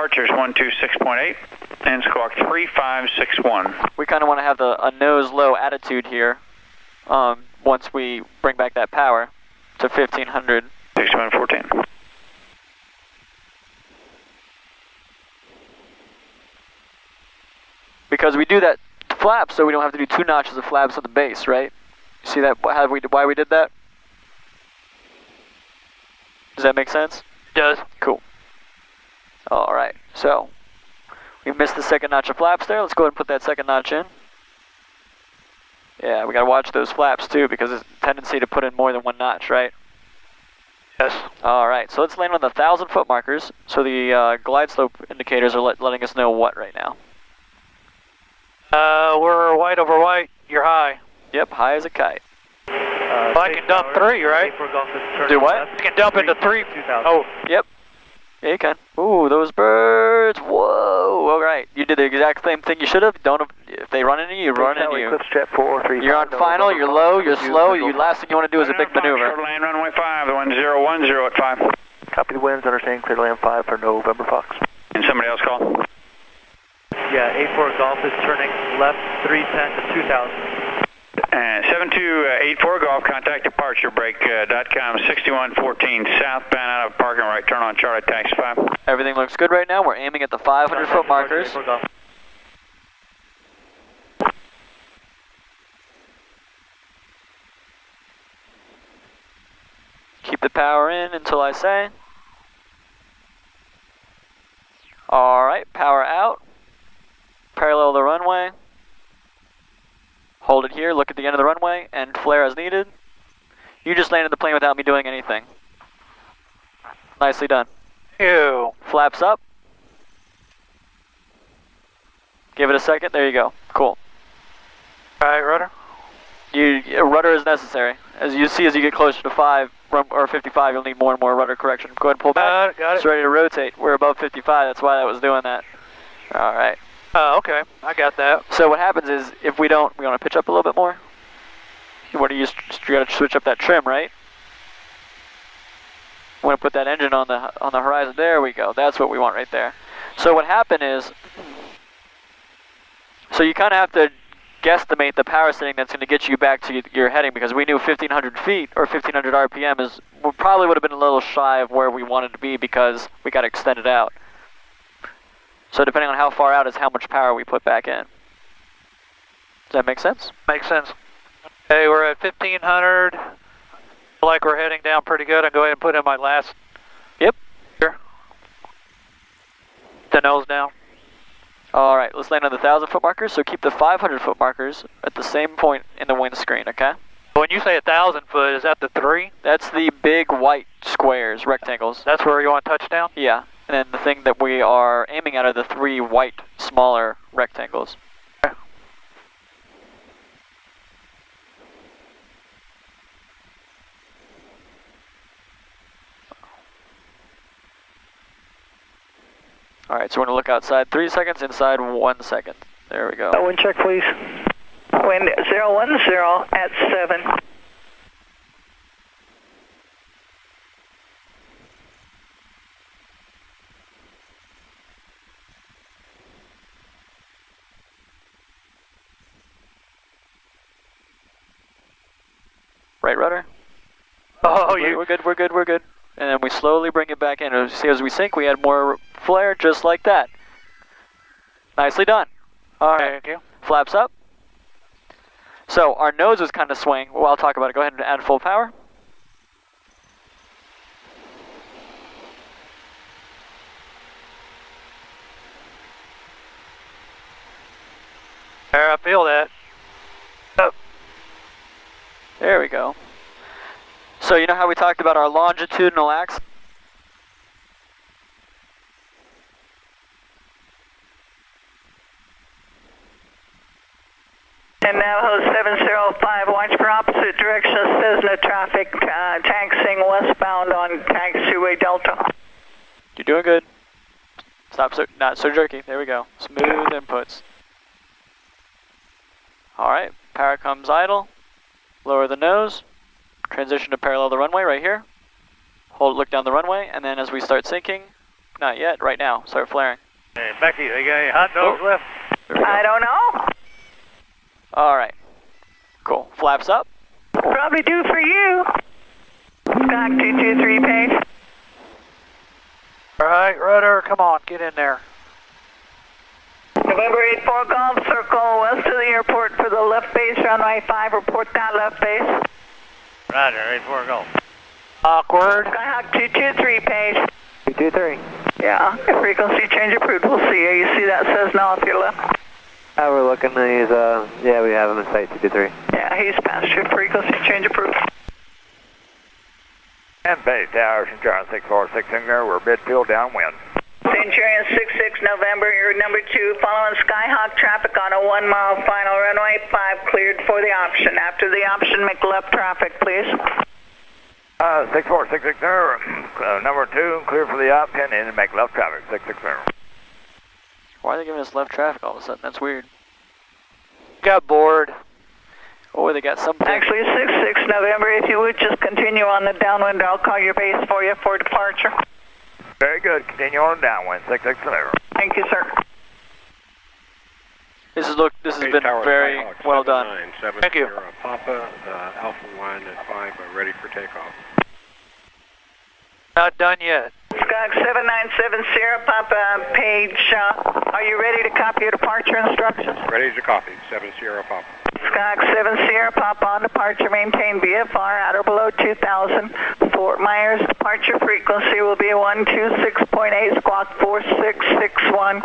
departures 126.8 and squawk 3561. We kind of want to have a nose low attitude here once we bring back that power to 1500. 6114. Because we do that flap so we don't have to do 2 notches of flaps on the base, right? See that? Why we did that? Does that make sense? It does. Cool. Alright, so we missed the second notch of flaps there. Let's go ahead and put that second notch in. Yeah, we gotta watch those flaps too because there's a tendency to put in more than 1 notch, right? Yes. Alright, so let's land on the 1,000 foot markers. So the glide slope indicators are letting us know what right now? We're white over white. You're high. Yep, high as a kite. Well, I can dump 3, right? Do what? I can dump into 3. Oh, yep. Yeah, you can. Ooh, those birds. Whoa. All right. You did the exact same thing you should have. If they run into you, run into you. You're on final, you're low, you're slow. The last thing you want to do is a big maneuver. Short land runway 5, 1010 at 5. Copy the winds, understanding clear to land 5 for November Fox. And somebody else call? Yeah, 84 Golf is turning left 310 to 2000. 7284 Golf, contact departure break.com 6114 southbound out of parking right, turn on Charlie taxi 5. Everything looks good right now. We're aiming at the 500 foot markers. Keep the power in until I say. Alright, power out. Parallel the runway. Hold it here, look at the end of the runway, and flare as needed. You just landed the plane without me doing anything. Nicely done. ew. Flaps up. Give it a second, there you go. Cool. Alright, rudder. Rudder is necessary. As you see, as you get closer to 5 or 55, you'll need more and more rudder correction. Go ahead and pull back. Got it. It's ready to rotate. We're above 55, that's why that was doing that. Alright. Oh, okay. I got that. So what happens is, if we want to pitch up a little bit more. You got to switch up that trim, right? We want to put that engine on the horizon. There we go. That's what we want right there. So what happened is, so you kind of have to guesstimate the power setting that's going to get you back to your heading, because we knew 1500 feet or 1500 RPM probably would have been a little shy of where we wanted to be because we got extended out. So depending on how far out is how much power we put back in. Does that make sense? Makes sense. Hey, we're at 1500. Feel like we're heading down pretty good. I'll go ahead and put in my last. Yep. Here. The nose down. All right, let's land on the 1,000 foot markers. So keep the 500 foot markers at the same point in the windscreen, okay? When you say 1,000 foot, is that the 3? That's the big white squares, rectangles. That's where you want touchdown? Yeah. And then the thing that we are aiming at are the 3 white, smaller rectangles. Okay. Alright, so we're going to look outside 3 seconds, inside 1 second. There we go. Wind check, please. Wind 010 at 7. Right rudder? Oh, We're good. And then we slowly bring it back in. See, as we sink, we add more flare, just like that. Nicely done. All right. Thank you. Flaps up. So our nose was kind of swaying. Well, I'll talk about it. Go ahead and add full power. There, I feel that. Oh. There we go. So you know how we talked about our longitudinal axis? And Navajo 705, watch for opposite direction of Cessna traffic, taxiing westbound on taxiway Delta. You're doing good. Stop, not so jerky. There we go. Smooth inputs. Alright, power comes idle. Lower the nose. Transition to parallel the runway right here. Look down the runway, and then as we start sinking, Not yet, right now. Start flaring. Hey, Becky, they got any hot dogs left? I don't know. Alright. Cool. Flaps up. Probably due for you. Stock 223 page. All right, rudder, come on, get in there. November 84 Golf, circle west of the airport for the left base, runway 5, report that left base. Roger, 84 Golf. Awkward. Skyhawk 223 page. 223. Yeah, frequency change approved, we'll see you. You see that says now if you're left? We're looking, he's, yeah, we have him in sight, 223. Yeah, he's past your frequency change approved. And base tower, Centurion 6460 there, we're midfield downwind. Centurion 66 November, you're number 2, following Skyhawk traffic on a 1 mile final, runway 5 cleared for the option. After the option, make left traffic, please. 6460 there, number 2, clear for the option and make left traffic, 660. Why are they giving us left traffic all of a sudden? That's weird. Got bored. Oh, they got something. Actually, 66 November, if you would just continue on the downwind, I'll call your base for you for departure. Very good, continue on downwind, 660. Thank you, sir. This has been very well done. Thank you. Papa, Alpha 1 at 5, ready for takeoff. Not done yet. Skunk 797 Sierra Papa, page, are you ready to copy your departure instructions? Ready to copy, 7 Sierra Papa. Skunk 7 Sierra Papa on departure, maintain VFR at or below 2000. Fort Myers departure frequency will be 126.8, squawk 4661.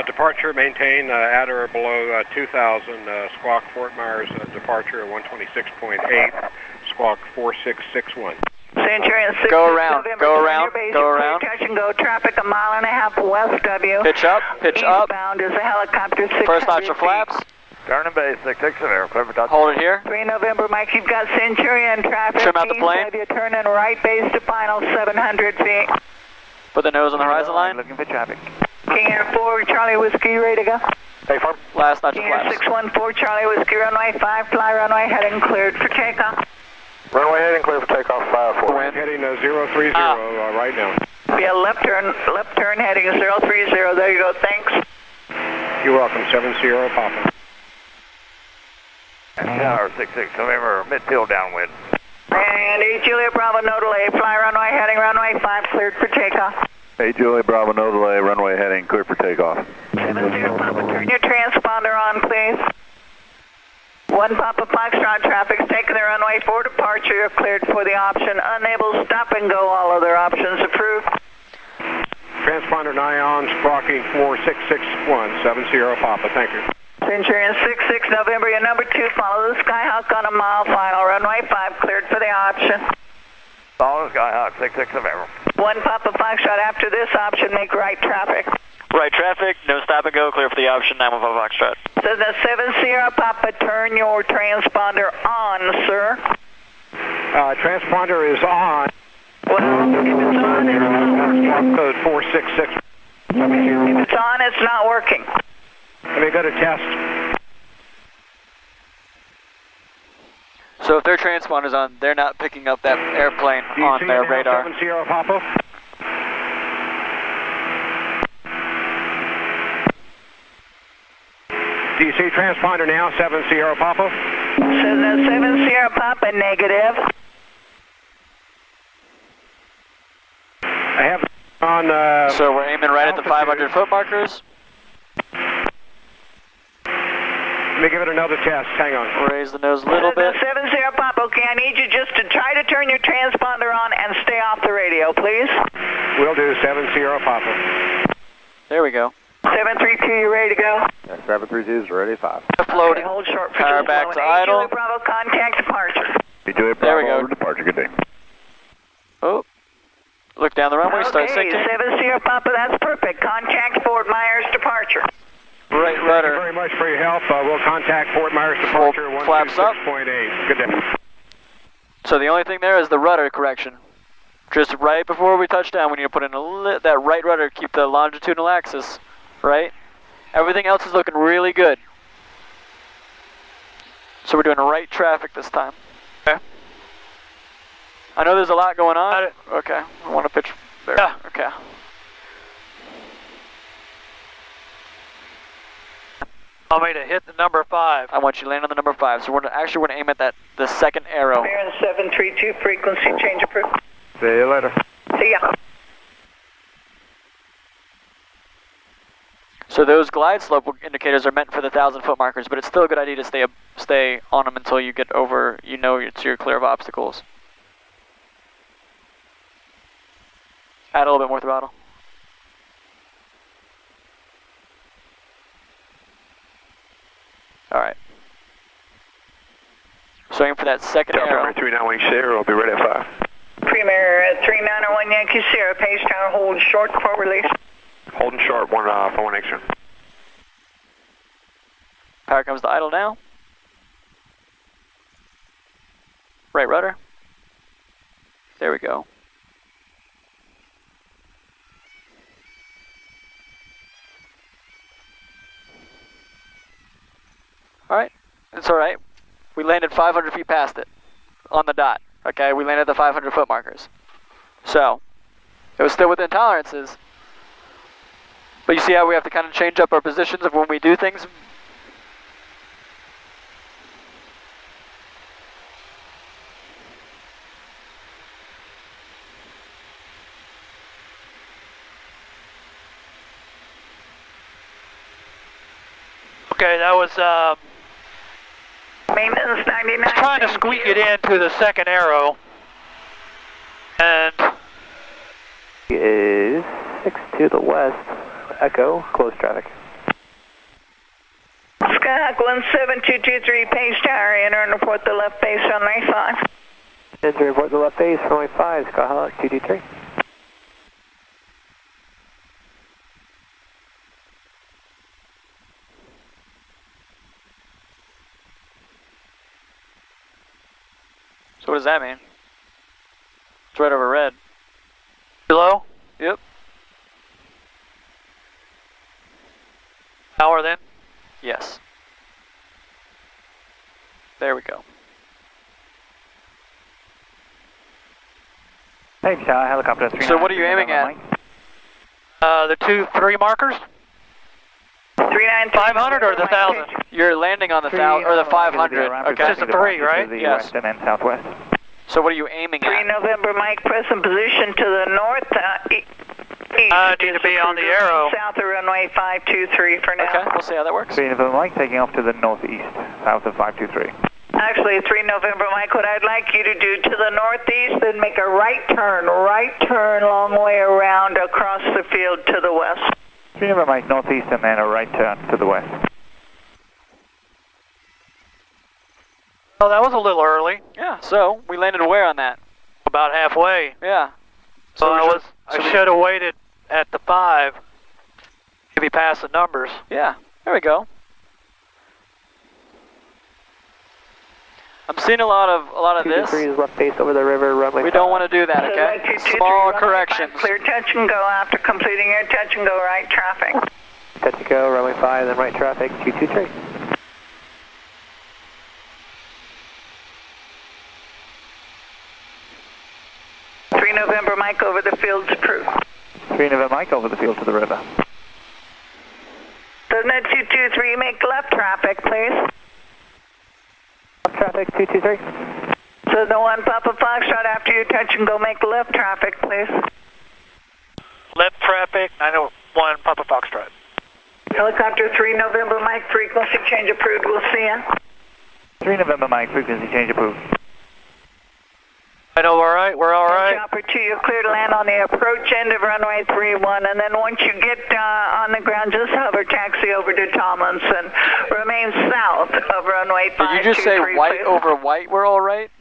Departure, maintain at or below 2000, squawk Fort Myers departure at 126.8, squawk 4661. Centurion 6 Go around, November, go around, base, go around. Touch and go, traffic 1.5 miles west of you. Pitch up, pitch up. Eastbound is a helicopter 600 First notch of feet. flaps. Turn and base, 660, clear for touch. Hold it here. 3 November, Mike, you've got Centurion traffic. Trim out the plane. You turn in right base to final 700 feet. Put the nose on the horizon line. Looking for traffic. King Air 4, Charlie Whiskey, ready to go. Hey, firm. Last notch of King Air flaps. 614, Charlie Whiskey, runway 5, fly runway heading cleared for takeoff. Runway heading clear for takeoff, 5-4. Wind heading 030 right now. Yeah, left turn heading 030, there you go, thanks. You're welcome, 7 Sierra Papa. Tower 66, November, midfield downwind. And 8 Juliet Bravo, no delay, fly runway heading runway 5, cleared for takeoff. Hey, Juliet Bravo, no delay, runway heading, clear for takeoff. 7 Papa, turn your transponder on, please. 1 Papa Foxtrot traffic's taking the runway for departure. You're cleared for the option. Unable stop and go. All other options approved. Transponder Nion, squawking 4661, 7 Sierra Papa, thank you. Centurion 66 November, your number 2. Follow the Skyhawk on a mile final. Runway 5, cleared for the option. Follow Skyhawk, 66 November. 1 Papa Foxtrot, after this option, make right traffic. Right traffic, no stop and go, clear for the option, 915 Foxtrot. So the 7 Sierra Papa, turn your transponder on, sir. Transponder is on. Well, if it's on, it's not working. Code 466. If it's on, it's not working. Let me go to test. So if their transponder's on, they're not picking up that airplane on their radar. 7 Sierra Papa. Do you see transponder now, 7 Sierra Papa? So the 7 Sierra Papa, negative. I have on... So we're aiming right at the 500 foot markers. Let me give it another test. Hang on. Raise the nose a little So the bit. 7 Sierra Papa, okay, I need you just to try to turn your transponder on and stay off the radio, please. We'll do 7 Sierra Papa. There we go. 732, you ready to go? 732 is ready, 5. Floating. Okay, hold short for Power just a back moment. to 8 idle. Juliet Bravo, contact departure. Hey, Juliet There we Bravo, go. over departure, good day. Oh. Look down the runway, start Okay, sinking. 7 Sierra Papa, that's perfect. Contact Fort Myers departure. Right Thank you rudder. very much for your help. We'll contact Fort Myers departure Flaps up. 126.8. Good day. So the only thing there is the rudder correction. Just right before we touch down, we need to put in that right rudder, keep the longitudinal axis, right? Everything else is looking really good. So we're doing right traffic this time. Okay. I know there's a lot going on. Okay, I want to pitch there. Yeah. Okay. Want me to hit the number 5? I want you to land on the number 5. So we're going to aim at the second arrow. Bearing 732, frequency change approved. See you later. See ya. So those glide slope indicators are meant for the 1,000-foot markers, but it's still a good idea to stay on them until you get over, you're clear of obstacles. Add a little bit more throttle. All right. So aim for that second arrow. 391 Sierra, I'll be ready at 5. Premier at 3901 Yankee Sierra, page tower, hold short for release. Holding short, one for 1 extra. Power comes to idle now. Right rudder. There we go. Alright, it's alright. We landed 500 feet past it on the dot. Okay, we landed the 500-foot markers. So, it was still within tolerances. But you see how we have to kind of change up our positions of when we do things? Okay, that was, Maintenance 99. I was trying to squeak it into the second arrow. And Is 6 to the west. Echo, close traffic. Skyhawk 17223, page tower, enter and report the left base runway 5. Enter report the left base, runway 5, Skyhawk 223. So what does that mean? It's right over red. below? Yep. Power then? Yes. There we go. Hey, Sky, helicopter 3. So what are you aiming at? The 2-3 markers? 393. 500 or the 1,000? You're landing on the 1,000 or the 500. Okay. Just a 3, right? Yes. West and then southwest. So what are you aiming 3 at? November, Mike, present position to the north. East. I need to be on the arrow. South of runway 523 for now. Okay, we'll see how that works. 3 November, Mike, taking off to the northeast, south of 523. Actually, 3 November, Mike, what I'd like you to do to the northeast, then make a right turn, long way around across the field to the west. 3 November, Mike, northeast and then a right turn to the west. Oh, that was a little early. Yeah, so we landed where on that? About halfway. Yeah. So we I should have waited at the 5 if he passed the numbers. Yeah, there we go. I'm seeing a lot of this. 223 is left base over the river, runway We don't want to do that, okay? Small corrections. Clear touch and go after completing your touch and go right traffic. Touch and go, runway 5, then right traffic, 223. November, Mike, over the field's approved. 3 November, Mike, over the field to the river. Doesn't it 223 make left traffic, please? Left traffic, 223. So the 1 Papa Foxtrot after you touch and go make left traffic, please. Left traffic, 901 Papa Foxtrot. Helicopter 3 November, Mike, frequency change approved. We'll see you. 3 November, Mike, frequency change approved. I know, all right, we're all right. Chopper 2, you're clear to land on the approach end of runway 31, and then once you get on the ground, just hover taxi over to Tomlinson. Remain south of runway 523. Did you just say white over white, we're all right?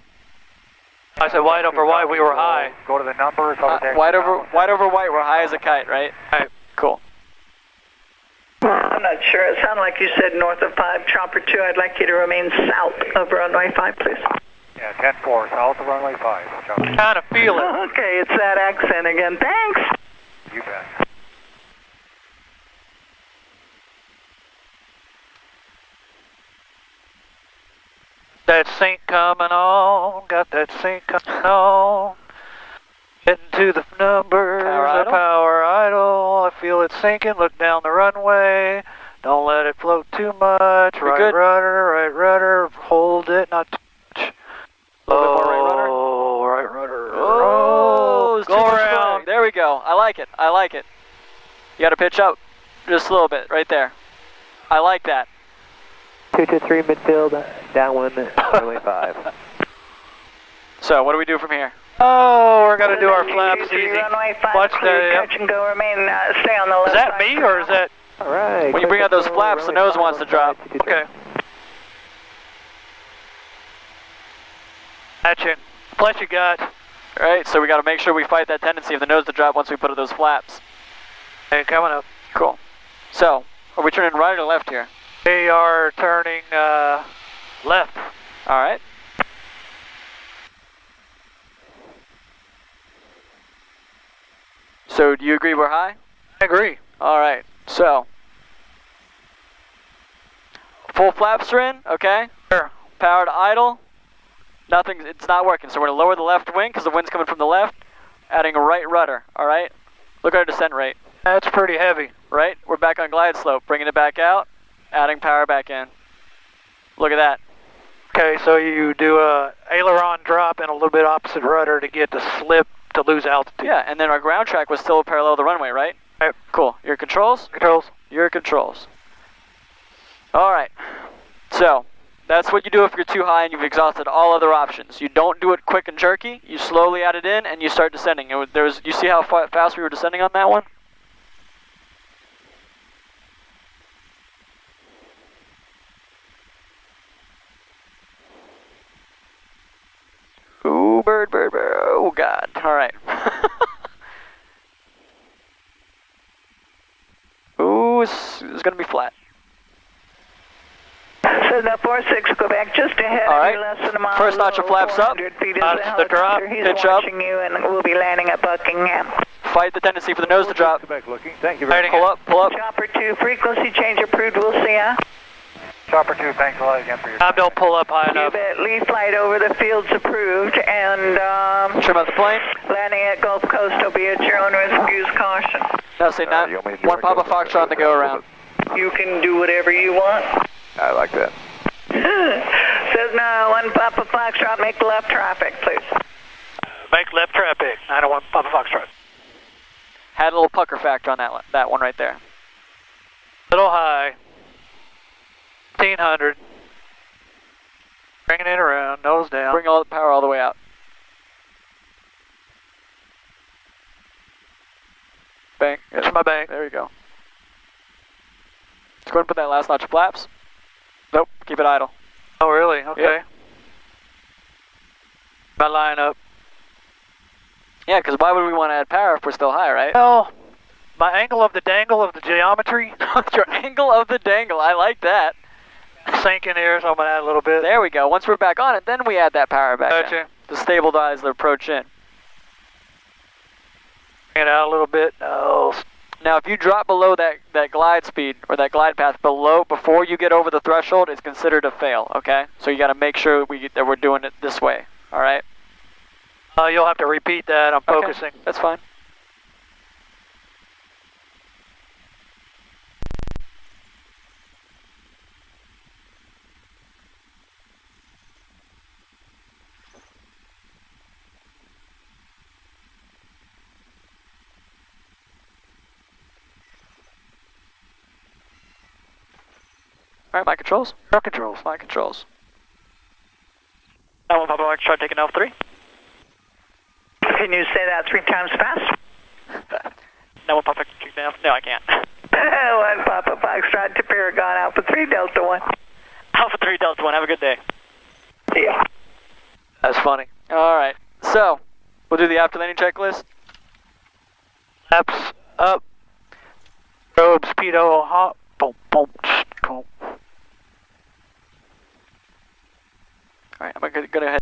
I said white over white, we were high. Go to the numbers. White over white, we're high as a kite, right? Right. Cool. I'm not sure. It sounded like you said north of 5. Chopper 2, I'd like you to remain south of runway 5, please. Yeah, 10-4, south of runway 5. Kind of feel it. Okay, it's that accent again. Thanks. You bet. That sync coming on, got that sync coming. on. Getting to the numbers. Power idle. I feel it sinking. Look down the runway. Don't let it float too much. Right rudder. Hold it, not touch. A little bit more right rudder. Oh, right rudder. Oh, go around. There we go. I like it. I like it. You got to pitch up just a little bit right there. I like that. 223 midfield, downwind, runway 5. So, what do we do from here? Oh, we're going to do our flaps easy. Runway 5, Watch clear, that. touch and go, remain, stay on the left Is that side. me or is that? All right. When you bring out those flaps, the nose wants to drop. Okay. Gotcha. Plus you got. Right, so we got to make sure we fight that tendency of the nose to drop once we put those flaps. Hey, coming up. Cool. So, are we turning right or left here? We are turning left. All right. So, do you agree we're high? I agree. All right. So, full flaps are in, okay? Sure. Powered idle. Nothing, it's not working. So we're going to lower the left wing because the wind's coming from the left. Adding a right rudder, all right? Look at our descent rate. That's pretty heavy. Right? We're back on glide slope. Bringing it back out. Adding power back in. Look at that. Okay, so you do a aileron drop and a little bit opposite rudder to get the slip to lose altitude. Yeah, and then our ground track was still parallel to the runway, right? Right. Cool. Your controls? Controls. Your controls. All right. So, that's what you do if you're too high and you've exhausted all other options. You don't do it quick and jerky. You slowly add it in and you start descending. You see how fast we were descending on that one? Ooh, bird. Oh, God. All right. Ooh, it's going to be flat. So the 46, go back just ahead. All right. Less than a mile. First notch of flaps up. The drop. He's Pitch up. watching you, and we'll be landing at Buckingham. Fight the tendency for the nose to drop. Back looking. Thank you very much. Pull up. Chopper 2, frequency change approved. We'll see ya. Chopper 2, thanks a lot again for your time. Don't pull up high You enough. bet. Lead flight over the field's approved, and Trim out the plane. landing at Gulf Coast will be at your own risk and use caution. Now say not you want me to do one it? Papa Foxtrot on the go around. You can do whatever you want. I like that. Says no, one Papa Foxtrot, make left traffic, please. Make left traffic. 901 Papa Foxtrot. Had a little pucker factor on that one right there. Little high. 1500. Bringing it around, nose down. Bring all the power all the way out. Bank. That's my bank. There you go. Let's go ahead and put that last notch of flaps. Nope, keep it idle. Oh, really? Okay. Yep. My line up. Yeah, because why would we want to add power if we're still high, right? Well, my angle of the dangle of the geometry. Your angle of the dangle, I like that. Sink in here, so I'm going to add a little bit. There we go. Once we're back on it, then we add that power back Gotcha. in to stabilize the approach in. Bring it out a little bit. Oh. Now, if you drop below that glide speed or that glide path before you get over the threshold, it's considered a fail, okay? So you got to make sure that we're doing it this way, all right? You'll have to repeat that. I'm focusing. Okay, that's fine. All right, my controls. Your controls. My controls. 901 Papa Foxtrot taking L3. Can you say that 3 times fast? 901 Papa Foxtrot down. No, I can't. 1 Papa Foxtrot to Paragon, Alpha 3 Delta 1. Alpha 3 Delta 1. Have a good day. Yeah. That's funny. All right, so we'll do the after landing checklist. Laps up. Probe speedo hop. Boom, boom, boom. All right, I'm gonna go ahead.